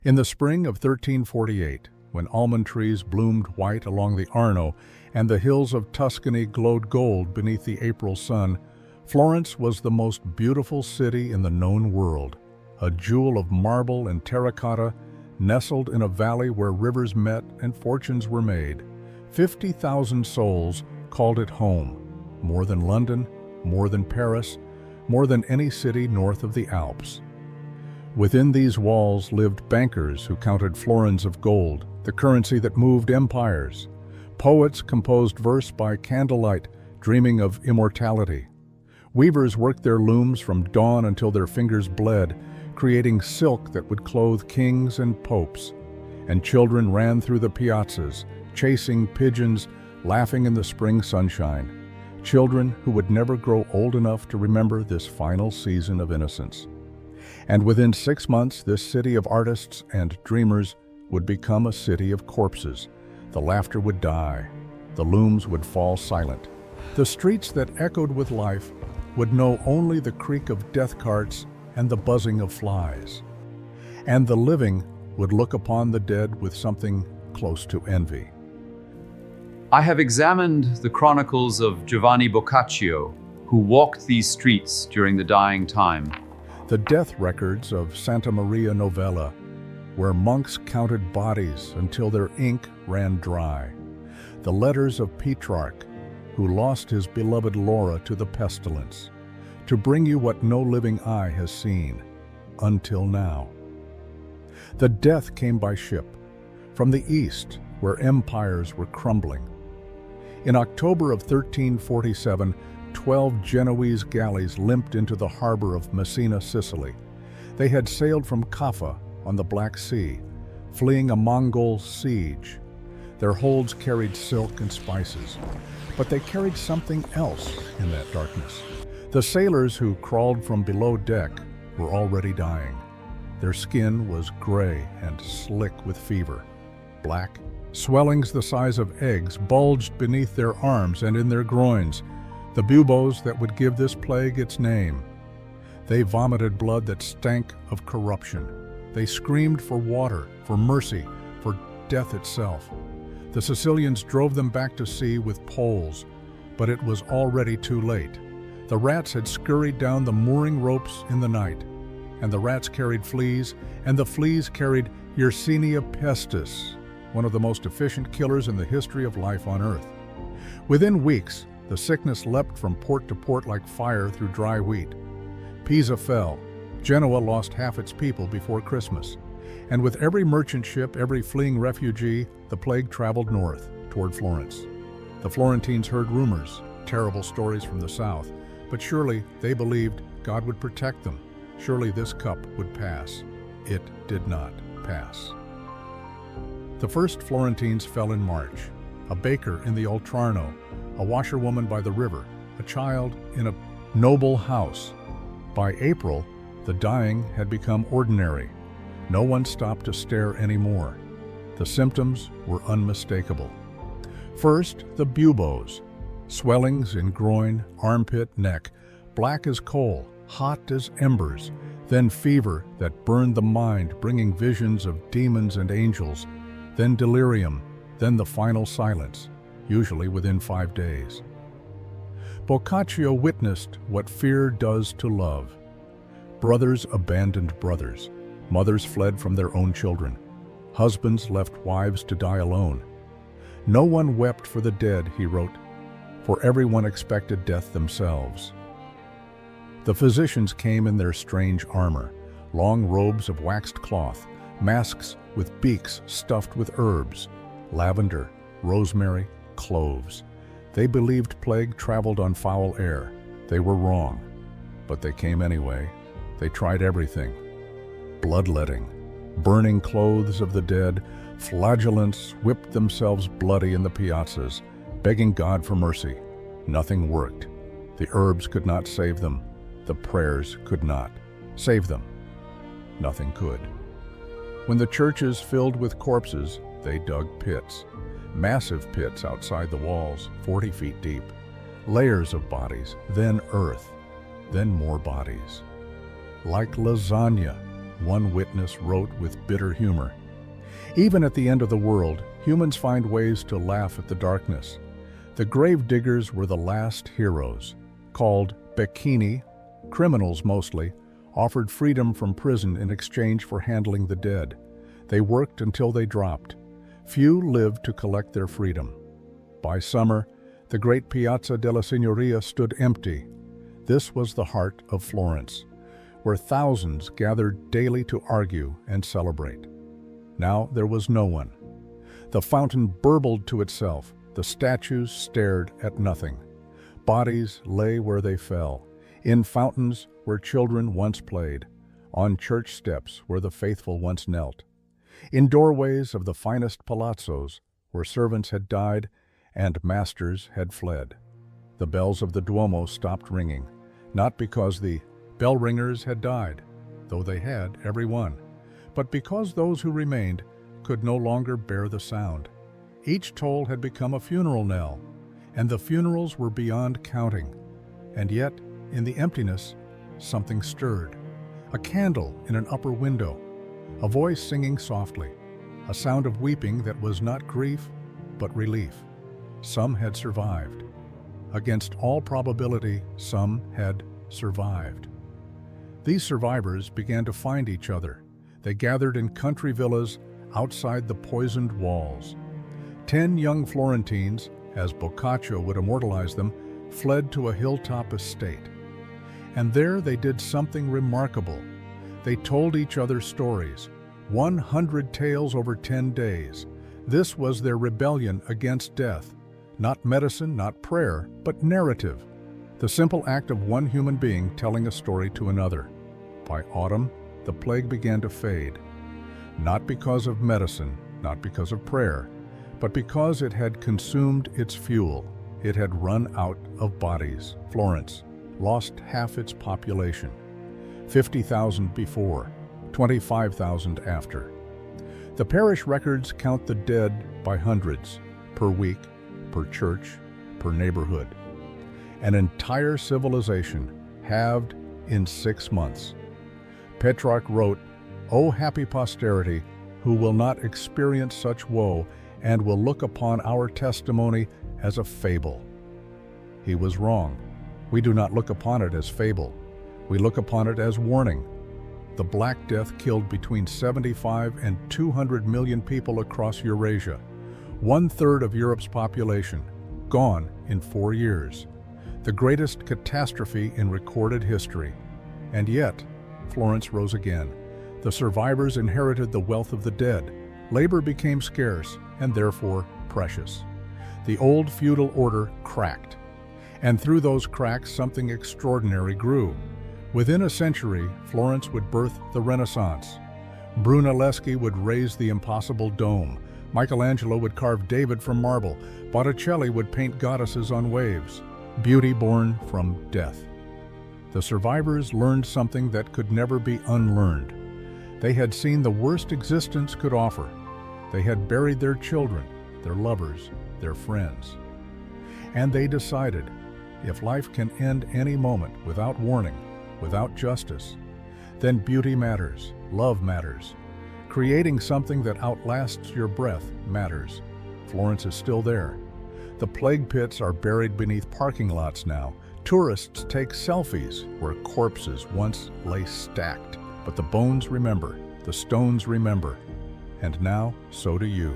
In the spring of 1348, when almond trees bloomed white along the Arno and the hills of Tuscany glowed gold beneath the April sun, Florence was the most beautiful city in the known world, a jewel of marble and terracotta, nestled in a valley where rivers met and fortunes were made. 50,000 souls called it home, more than London, more than Paris, more than any city north of the Alps. Within these walls lived bankers who counted florins of gold, the currency that moved empires. Poets composed verse by candlelight, dreaming of immortality. Weavers worked their looms from dawn until their fingers bled, creating silk that would clothe kings and popes. And children ran through the piazzas, chasing pigeons, laughing in the spring sunshine. Children who would never grow old enough to remember this final season of innocence. And within 6 months, this city of artists and dreamers would become a city of corpses. The laughter would die. The looms would fall silent. The streets that echoed with life would know only the creak of death carts and the buzzing of flies. And the living would look upon the dead with something close to envy. I have examined the chronicles of Giovanni Boccaccio, who walked these streets during the dying time. The death records of Santa Maria Novella, where monks counted bodies until their ink ran dry. The letters of Petrarch, who lost his beloved Laura to the pestilence, to bring you what no living eye has seen, until now. The death came by ship, from the east, where empires were crumbling. In October of 1347, 12 Genoese galleys limped into the harbor of Messina, Sicily. They had sailed from Kaffa on the Black Sea, fleeing a Mongol siege. Their holds carried silk and spices, but they carried something else in that darkness. The sailors who crawled from below deck were already dying. Their skin was gray and slick with fever. Black swellings the size of eggs bulged beneath their arms and in their groins, the buboes that would give this plague its name. They vomited blood that stank of corruption. They screamed for water, for mercy, for death itself. The Sicilians drove them back to sea with poles, but it was already too late. The rats had scurried down the mooring ropes in the night, and the rats carried fleas, and the fleas carried Yersinia pestis, one of the most efficient killers in the history of life on Earth. Within weeks, the sickness leapt from port to port like fire through dry wheat. Pisa fell. Genoa lost half its people before Christmas. And with every merchant ship, every fleeing refugee, the plague traveled north, toward Florence. The Florentines heard rumors, terrible stories from the south, but surely they believed God would protect them. Surely this cup would pass. It did not pass. The first Florentines fell in March. A baker in the Oltrarno, a washerwoman by the river, a child in a noble house. By April, the dying had become ordinary. No one stopped to stare anymore. The symptoms were unmistakable. First, the buboes, swellings in groin, armpit, neck, black as coal, hot as embers, then fever that burned the mind, bringing visions of demons and angels, then delirium, then the final silence, usually within 5 days. Boccaccio witnessed what fear does to love. Brothers abandoned brothers. Mothers fled from their own children. Husbands left wives to die alone. No one wept for the dead, he wrote, for everyone expected death themselves. The physicians came in their strange armor, long robes of waxed cloth, masks with beaks stuffed with herbs, lavender, rosemary, cloves. They believed plague traveled on foul air. They were wrong, but they came anyway. They tried everything. Bloodletting, burning clothes of the dead, flagellants whipped themselves bloody in the piazzas, begging God for mercy. Nothing worked. The herbs could not save them. The prayers could not save them. Nothing could. When the churches filled with corpses, they dug pits. Massive pits outside the walls, 40 feet deep. Layers of bodies, then earth, then more bodies. Like lasagna, one witness wrote with bitter humor. Even at the end of the world, humans find ways to laugh at the darkness. The grave diggers were the last heroes. Called becchini, criminals mostly, offered freedom from prison in exchange for handling the dead. They worked until they dropped. Few lived to collect their freedom. By summer, the great Piazza della Signoria stood empty. This was the heart of Florence, where thousands gathered daily to argue and celebrate. Now there was no one. The fountain burbled to itself. The statues stared at nothing. Bodies lay where they fell, in fountains where children once played, on church steps where the faithful once knelt, in doorways of the finest palazzos where servants had died and masters had fled. The bells of the Duomo stopped ringing, not because the bell ringers had died, though they had, every one, but because those who remained could no longer bear the sound. Each toll had become a funeral knell, and the funerals were beyond counting. And yet, in the emptiness, something stirred. A candle in an upper window, a voice singing softly, a sound of weeping that was not grief, but relief. Some had survived. Against all probability, some had survived. These survivors began to find each other. They gathered in country villas outside the poisoned walls. 10 young Florentines, as Boccaccio would immortalize them, fled to a hilltop estate. And there they did something remarkable. They told each other stories, 100 tales over 10 days. This was their rebellion against death. Not medicine, not prayer, but narrative. The simple act of one human being telling a story to another. By autumn, the plague began to fade. Not because of medicine, not because of prayer, but because it had consumed its fuel. It had run out of bodies. Florence lost half its population. 50,000 before, 25,000 after. The parish records count the dead by hundreds, per week, per church, per neighborhood. An entire civilization halved in 6 months. Petrarch wrote, "O happy posterity, who will not experience such woe and will look upon our testimony as a fable." He was wrong. We do not look upon it as fable. We look upon it as warning. The Black Death killed between 75 and 200 million people across Eurasia. 1/3 of Europe's population, gone in 4 years. The greatest catastrophe in recorded history. And yet, Florence rose again. The survivors inherited the wealth of the dead. Labor became scarce and therefore precious. The old feudal order cracked. And through those cracks, something extraordinary grew. Within a century, Florence would birth the Renaissance. Brunelleschi would raise the impossible dome. Michelangelo would carve David from marble. Botticelli would paint goddesses on waves. Beauty born from death. The survivors learned something that could never be unlearned. They had seen the worst existence could offer. They had buried their children, their lovers, their friends. And they decided, if life can end any moment without warning, without justice, then beauty matters, love matters. Creating something that outlasts your breath matters. Florence is still there. The plague pits are buried beneath parking lots now. Tourists take selfies where corpses once lay stacked. But the bones remember, the stones remember, and now so do you.